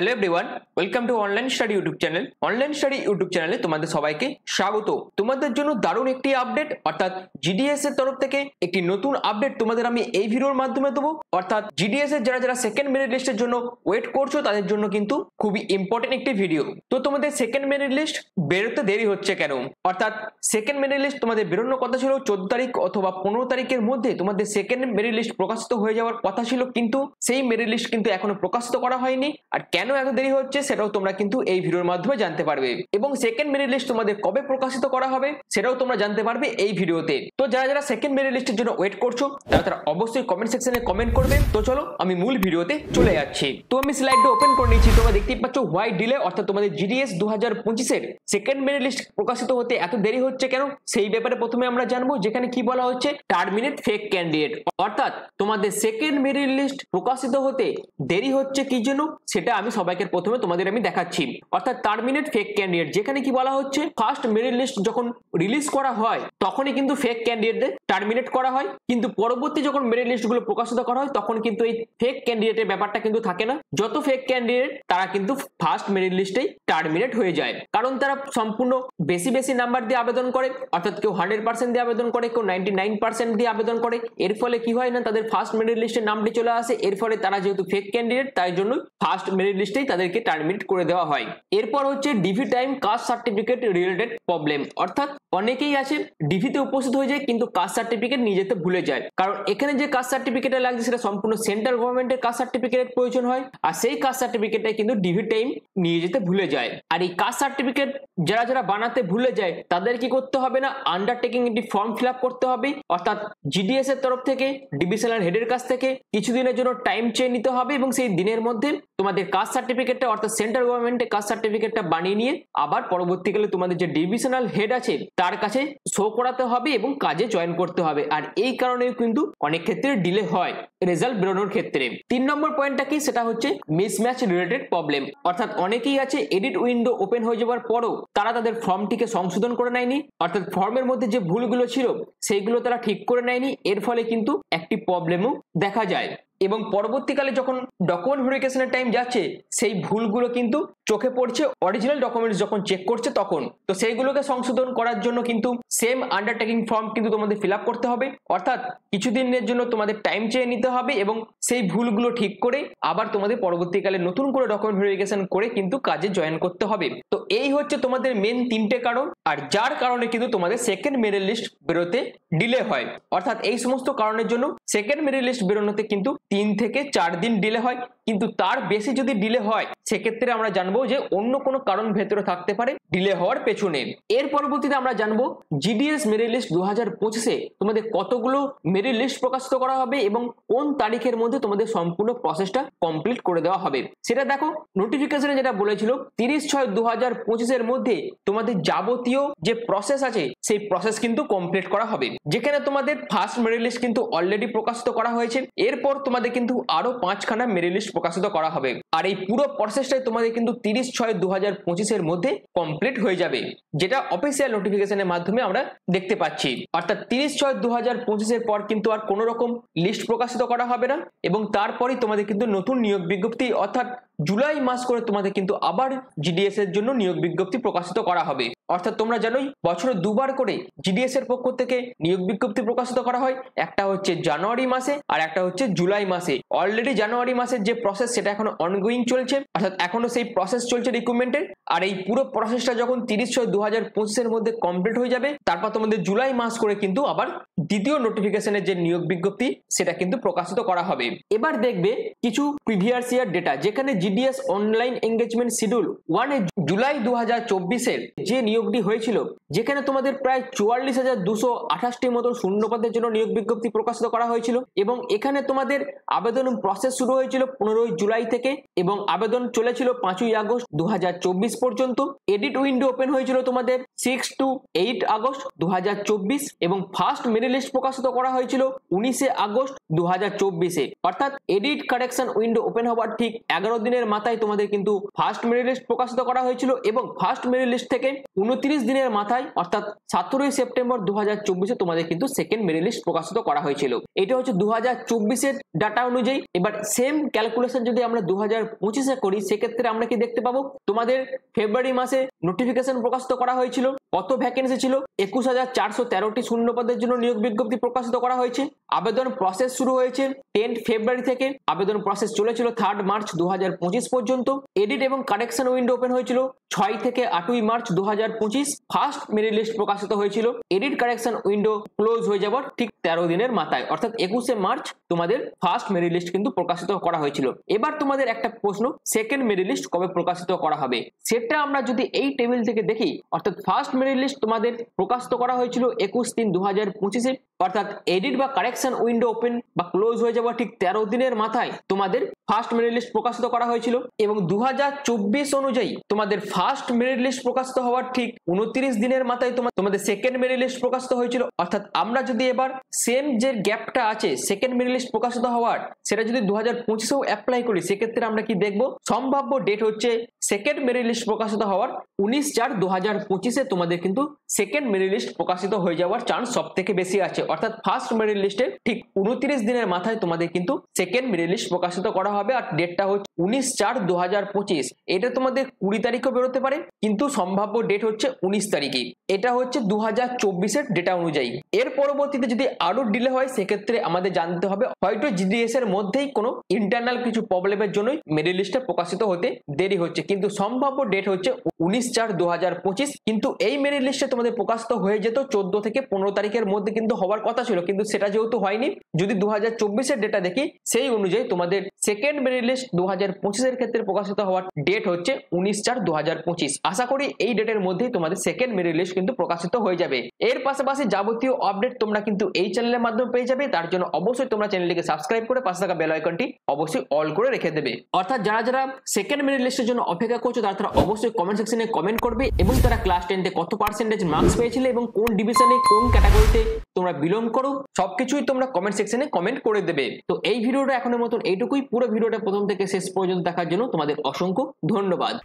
Hello everyone, welcome to online study YouTube channel. Online study YouTube চ্যানেলে তোমাদের সবাইকে স্বাগত। তোমাদের জন্য দারুণ একটি আপডেট, অর্থাৎ জিডিএস এর তরফ থেকে একটি নতুন আপডেট তোমাদের আমি এই ভিডিওর মাধ্যমে দেবো। অর্থাৎ জিডিএস এর যারা সেকেন্ড মেরিট লিস্টের জন্য ওয়েট করছো তাদের জন্য কিন্তু খুবই ইম্পর্টেন্ট একটি ভিডিও। তো তোমাদের সেকেন্ড মেরিট লিস্ট বেরোতে দেরি হচ্ছে কেন? অর্থাৎ সেকেন্ড মেরিট লিস্ট তোমাদের বেরোনোর কথা ছিল 14 তারিখ অথবা 15 তারিখের মধ্যে তোমাদের সেকেন্ড মেরিট লিস্ট প্রকাশিত হয়ে যাওয়ার কথা ছিল, কিন্তু সেই মেরিট লিস্ট কিন্তু এখনো প্রকাশিত করা হয়নি। আর কেন এত দেরি হচ্ছে সেটাও তোমরা কিন্তু এই ভিডিওর মাধ্যমে জানতে পারবে, এবং সেকেন্ড মেরিট লিস্ট তোমাদের কবে প্রকাশিত করা হবে সেটাও তোমরা জানতে পারবে এই ভিডিওতে। তো যারা সেকেন্ড মেরিট লিস্টের জন্য ওয়েট করছো তারা অবশ্যই কমেন্ট সেকশনে কমেন্ট করবে। তো চলো আমি মূল ভিডিওতে চলে যাচ্ছি। তো আমি স্লাইডটা ওপেন করে নিচ্ছি। তোমরা দেখতেই পাচ্ছ হোয়াই ডিলে, অর্থাৎ তোমাদের জিডিএস 2025 সেকেন্ড মেরিট লিস্ট প্রকাশিত হতে এত দেরি হচ্ছে কেন সেই ব্যাপারে প্রথমে আমরা জানবো, যেখানে কি বলা হচ্ছে টার্মিনেট ফেক ক্যান্ডিডেট। অর্থাৎ তোমাদের সেকেন্ড মেরিট লিস্ট প্রকাশিত হতে দেরি হচ্ছে কি জন্য সেটা আমি সবাইকে প্রথমে তোমাদের আমি দেখাচ্ছি। অর্থাৎ টার্মিনেট ফেক ক্যান্ডিডেট, যেখানে কি বলা হচ্ছে ফার্স্ট মেরিট লিস্ট যখন রিলিজ করা হয় তখনই কিন্তু ফেক ক্যান্ডিডেটদের টার্মিনেট করা হয়, কিন্তু পরবর্তী যখন মেরিট লিস্ট গুলো প্রকাশিত করা হয় তখন কিন্তু এই ফেক ক্যান্ডিডেটের ব্যাপারটা কিন্তু থাকে না। যত ফেক ক্যান্ডিডেট তারা কিন্তু ফার্স্ট মেরিট লিস্টেই টার্মিনেট হয়ে যায়, কারণ তারা সম্পূর্ণ বেশি নাম্বার দিয়ে আবেদন করে। অর্থাৎ কেউ 100% দিয়ে আবেদন করে, কেউ 99% দিয়ে আবেদন করে। এর ফলে কি হয় না, তাদের ফার্স্ট মেরিট লিস্টের নামটি চলে আসে। এর ফলে তারা যেহেতু ফেক ক্যান্ডিডেট তাই জন্য ফার্স্ট মেরিট লিস্টেই তাদেরকে টার্মিনেট করে দেওয়া হয়। এরপর হচ্ছে ডিভি টাইম কাস্ট সার্টিফিকেট রিলেটেড প্রবলেম। অর্থাৎ অনেকেই আছে ডিভিতে উপস্থিত হয়ে যায় কিন্তু কাস্ট সার্টিফিকেট নিয়ে যেতে ভুলে যায়, কারণ এখানে যে কাস্ট সার্টিফিকেটটা লাগছে সেটা সম্পূর্ণ সেন্ট্রাল গভর্নমেন্টের কাস্ট সার্টিফিকেটের প্রয়োজন হয়, আর সেই কাস্ট সার্টিফিকেটটা কিন্তু ডিভি টাইম নিয়ে যেতে ভুলে যায়। আর এই কাস্ট সার্টিফিকেট যারা বানাতে ভুলে যায় তাদের কি করতে হবে না, আন্ডারটেকিং একটি ফর্ম ফিল আপ করতে হবে। অর্থাৎ জিডিএস এর তরফ থেকে ডিভিশনাল হেডের কাছ থেকে কিছুদিনের জন্য টাইম চেয়ে নিতে হবে, এবং সেই দিনের মধ্যে তোমাদের কাস্ট সার্টিফিকেটটা অর্থাৎ সেন্ট্রাল গভর্নমেন্টের কাস্ট সার্টিফিকেটটা বানিয়ে নিয়ে আবার পরবর্তীকালে তোমাদের যে ডিভিশনাল হেড আছে তার কাছে শো করাতে হবে এবং কাজে জয়েন করতে হবে। আর এই কারণে কিন্তু অনেক ক্ষেত্রে ডিলে হয় রেজাল্ট বেরোনোর ক্ষেত্রে। 3 নম্বর পয়েন্টটা কি, সেটা হচ্ছে মিসম্যাচ রিলেটেড প্রবলেম। অর্থাৎ অনেকেই আছে এডিট উইন্ডো ওপেন হয়ে যাওয়ার পরও তারা তাদের ফর্মটিকে সংশোধন করে নেয়নি, অর্থাৎ ফর্মের মধ্যে যে ভুলগুলো ছিল সেইগুলো তারা ঠিক করে নেয়নি। এর ফলে কিন্তু একটি প্রবলেমও দেখা যায়, এবং পরবর্তীকালে যখন ডকুমেন্ট ভেরিফিকেশনের টাইম যাচ্ছে সেই ভুলগুলো কিন্তু চোখে পড়ছে অরিজিনাল ডকুমেন্টস যখন চেক করছে তখন। তো সেইগুলোকে সংশোধন করার জন্য কিন্তু সেম আন্ডারটেকিং ফর্ম কিন্তু তোমাদের ফিল আপ করতে হবে। অর্থাৎ কিছুদিনের জন্য তোমাদের টাইম চেয়ে নিতে হবে এবং সেই ভুলগুলো ঠিক করে আবার তোমাদের পরবর্তীকালে নতুন করে ডকুমেন্ট ভেরিফিকেশন করে কিন্তু কাজে জয়েন করতে হবে। তো এই হচ্ছে তোমাদের মেন 3টে কারণ, আর যার কারণে কিন্তু তোমাদের সেকেন্ড মেরিট লিস্ট বেরোতে ডিলে হয়। অর্থাৎ এই সমস্ত কারণের জন্য সেকেন্ড মেরিট লিস্ট বেরোনোতে কিন্তু 3 থেকে 4 দিন ডিলে হয়, কিন্তু তার বেশি যদি ডিলে হয় সেক্ষেত্রে আমরা জানবো যে অন্য কোনো কারণ ভেতরে থাকতে পারে ডিলে হওয়ার পেছনে। এর পরবর্তীতে আমরা জানবো জিডিএস মেরিট লিস্ট 2025 তোমাদের কতগুলো মেরিট লিস্ট প্রকাশিত করা হবে এবং কোন তারিখের মধ্যে তোমাদের সম্পূর্ণ প্রসেসটা কমপ্লিট করে দেওয়া হবে। সেটা দেখো, নোটিফিকেশনে যেটা বলেছিল 30/6/2025 মধ্যে তোমাদের যাবতীয় যে প্রসেস আছে সেই প্রসেস কিন্তু কমপ্লিট করা হবে, যেখানে তোমাদের ফার্স্ট মেরিট লিস্ট কিন্তু অলরেডি প্রকাশিত করা হয়েছে। এরপর তোমাদের কিন্তু আরো 5খানা মেরিট লিস্ট প্রকাশিত করা হবে, আর এই পুরো প্রসেসটাই তোমাদের কিন্তু 30/6/2025 মধ্যে কমপ্লিট হয়ে যাবে, যেটা অফিসিয়াল নোটিফিকেশনের মাধ্যমে আমরা দেখতে পাচ্ছি। অর্থাৎ 30/6/2025 পর কিন্তু আর কোনো রকম লিস্ট প্রকাশিত করা হবে না, এবং তারপরই তোমাদের কিন্তু নতুন নিয়োগ বিজ্ঞপ্তি অর্থাৎ জুলাই মাস করে তোমাদের কিন্তু আবার জিডিএস এর জন্য নিয়োগ বিজ্ঞপ্তি প্রকাশিত করা হবে। অর্থাৎ তোমরা জানোই বছরে 2বার করে জিডিএস এর পক্ষ থেকে নিয়োগ বিজ্ঞপ্তি প্রকাশিত করা হয়, একটা হচ্ছে জানুয়ারি মাসে আর একটা হচ্ছে জুলাই মাসে। অলরেডি জানুয়ারি মাসের যে প্রসেস সেটা এখনো অনগোয়িং চলছে, অর্থাৎ এখনো সেই প্রসেস চলছে রিক্রুটমেন্টের। আর এই পুরো প্রসেসটা যখন 30/6/2025 মধ্যে কমপ্লিট হয়ে যাবে তারপর তোমাদের জুলাই মাস করে কিন্তু আবার দ্বিতীয় নোটিফিকেশনের যে নিয়োগ বিজ্ঞপ্তি সেটা কিন্তু প্রকাশিত করা হবে। এবার দেখবে কিছু প্রিভিয়াস ইয়ার ডেটা, যেখানে GDS online engagement schedule 1 July 2024 যে নিয়োগটি হয়েছিল, যেখানে তোমাদের প্রায় 44,228টি মতো শূন্যপদের জন্য নিয়োগ বিজ্ঞপ্তি প্রকাশিত করা হয়েছিল, এবং এখানে তোমাদের আবেদন প্রসেস শুরু হয়েছিল 15 জুলাই থেকে এবং আবেদন চলেছিল 5 আগস্ট 2024 পর্যন্ত। এডিট উইন্ডো ওপেন হয়েছিল তোমাদের 6 to 8 আগস্ট 2024 এবং ফার্স্ট মেরিট লিস্ট প্রকাশিত করা হয়েছিল 19 আগস্ট 2024। অর্থাৎ এডিট কারেকশন উইন্ডো ওপেন হওয়ার ঠিক 11 দিনের দিনের মাথায় তোমাদের কিন্তু ফার্স্ট মেরিট লিস্ট প্রকাশিত করা হয়েছিল এবং ফার্স্ট মেরিট লিস্ট থেকে 29 দিনের মাথায় অর্থাৎ 17 সেপ্টেম্বর 2024 তোমাদের কিন্তু সেকেন্ড মেরিট লিস্ট প্রকাশিত করা হয়েছিল। এটা হচ্ছে 2024 ডাটা অনুযায়ী। এবার সেম ক্যালকুলেশন যদি আমরা 2025 করি সেক্ষেত্রে আমরা কি দেখতে পাবো, তোমাদের ফেব্রুয়ারি মাসে নোটিফিকেশন প্রকাশিত করা হয়েছিল, কত ভ্যাকেন্সি ছিল, 21,413টি শূন্য পদের জন্য নিয়োগ বিজ্ঞপ্তি প্রকাশিত করা হয়েছে। আবেদন প্রসেস শুরু হয়েছে 10 ফেব্রুয়ারি থেকে, আবেদন প্রসেস চলেছিল 3 মার্চ 2025 পর্যন্ত। এডিট এবং কারেকশন উইন্ডো ওপেন হয়েছিল 6 থেকে 8 মার্চ 2025। ফার্স্ট মেরিট লিস্ট প্রকাশিত হয়েছিল, এডিট কারেকশন উইন্ডো ক্লোজ হয়ে যাবার ঠিক 13 দিনের মাথায় অর্থাৎ 21 মার্চ তোমাদের ফার্স্ট মেরিট লিস্ট কিন্তু প্রকাশিত করা হয়েছিল। এবার তোমাদের একটা প্রশ্ন, সেকেন্ড মেরিট লিস্ট কবে প্রকাশিত করা হবে সেটা আমরা যদি এই টেবিল থেকে দেখি, অর্থাৎ ফার্স্ট মেরিট লিস্ট তোমাদের প্রকাশিত করা হয়েছিল 21/3/2025, অর্থাৎ এডিট বা কারেকশন উইন্ডো ওপেন বা ক্লোজ হয়ে যাওয়া ঠিক 13 দিনের মাথায় তোমাদের ফার্স্ট মেরিট লিস্ট প্রকাশিত করা হয়েছিল। এবং 2024 অনুযায়ী তোমাদের ফার্স্ট মেরিট লিস্ট প্রকাশিত হওয়ার ঠিক 29 দিনের মাথায় তোমাদের সেকেন্ড মেরিট লিস্ট প্রকাশিত হয়েছিল। অর্থাৎ আমরা যদি এবার সেম যে গ্যাপটা আছে সেকেন্ড মেরিট লিস্ট প্রকাশিত হওয়ার, সেটা যদি 2025-এও অ্যাপ্লাই করি সেক্ষেত্রে আমরা কি দেখবো, সম্ভাব্য ডেট হচ্ছে সেকেন্ড মেরিট লিস্ট প্রকাশিত হওয়ার 19/4/2025 তোমাদের কিন্তু সেকেন্ড মেরিট লিস্ট প্রকাশিত হয়ে যাওয়ার চান্স সব থেকে বেশি আছে। অর্থাৎ ফার্স্ট মেরিট লিস্টের ঠিক 29 দিনের মাথায় তোমাদের কিন্তু সেকেন্ড মেরিট লিস্ট প্রকাশিত করা হবে আর ডেটটা হচ্ছে 19/4/2025। এটা তোমাদের 20 তারিখও বেরোতে পারে কিন্তু সম্ভাব্য ডেট হচ্ছে 19 তারিখে। এটা হচ্ছে 2024 ডেটা অনুযায়ী। এর পরবর্তীতে যদি আরো ডিলে হয় সেক্ষেত্রে আমাদের জানতে হবে হয়তো জিডিএস এর মধ্যেই কোনো ইন্টারনাল কিছু প্রবলেমের জন্য মেরিট লিস্টে প্রকাশিত হতে দেরি হচ্ছে, কিন্তু সম্ভাব্য ডেট হচ্ছে 19/4/2025। কিন্তু এই মেরিট লিস্টে তোমাদের প্রকাশিত হয়ে যেত 14 থেকে 15 তারিখের মধ্যে কিন্তু হওয়ার কথা ছিল, কিন্তু সেটা যেহেতু হয়নি, যদি 2024 ডেটা দেখি সেই অনুযায়ী তোমাদের সেকেন্ড মেরিট লিস্ট 2025 ক্ষেত্রে প্রকাশিত হওয়ার ডেট হচ্ছে 19/4/2025। আশা করি এই ডেটের মধ্যেই তোমাদের সেকেন্ড মেরিট লিস্ট কিন্তু প্রকাশিত হয়ে যাবে। এর পাশাপাশি যাবতীয় আপডেট তোমরা কিন্তু এই চ্যানেলের মাধ্যমে পেয়ে যাবে, তার জন্য অবশ্যই তোমরা চ্যানেলটিকে সাবস্ক্রাইব করে পাশে থাকা বেল আইকনটি অবশ্যই অল করে রেখে দেবে। অর্থাৎ যারা যারা সেকেন্ড মেরিট লিস্টের জন্য অপেক্ষা করছো তারা অবশ্যই কমেন্ট সেকশনে কমেন্ট করবে এবং তারা ক্লাস 10 কত পার্সেন্টেজ মার্কস পেয়েছিলে এবং কোন ডিভিশনে কোন ক্যাটাগরিতে তোমরা বিলং করো সবকিছুই তোমরা কমেন্ট সেকশনে কমেন্ট করে দেবে। তো এই ভিডিওটা এখনের মতন এইটুকুই। পুরো ভিডিওটা প্রথম থেকে শেষ পর্যন্ত দেখার জন্য তোমাদের অসংখ্য ধন্যবাদ।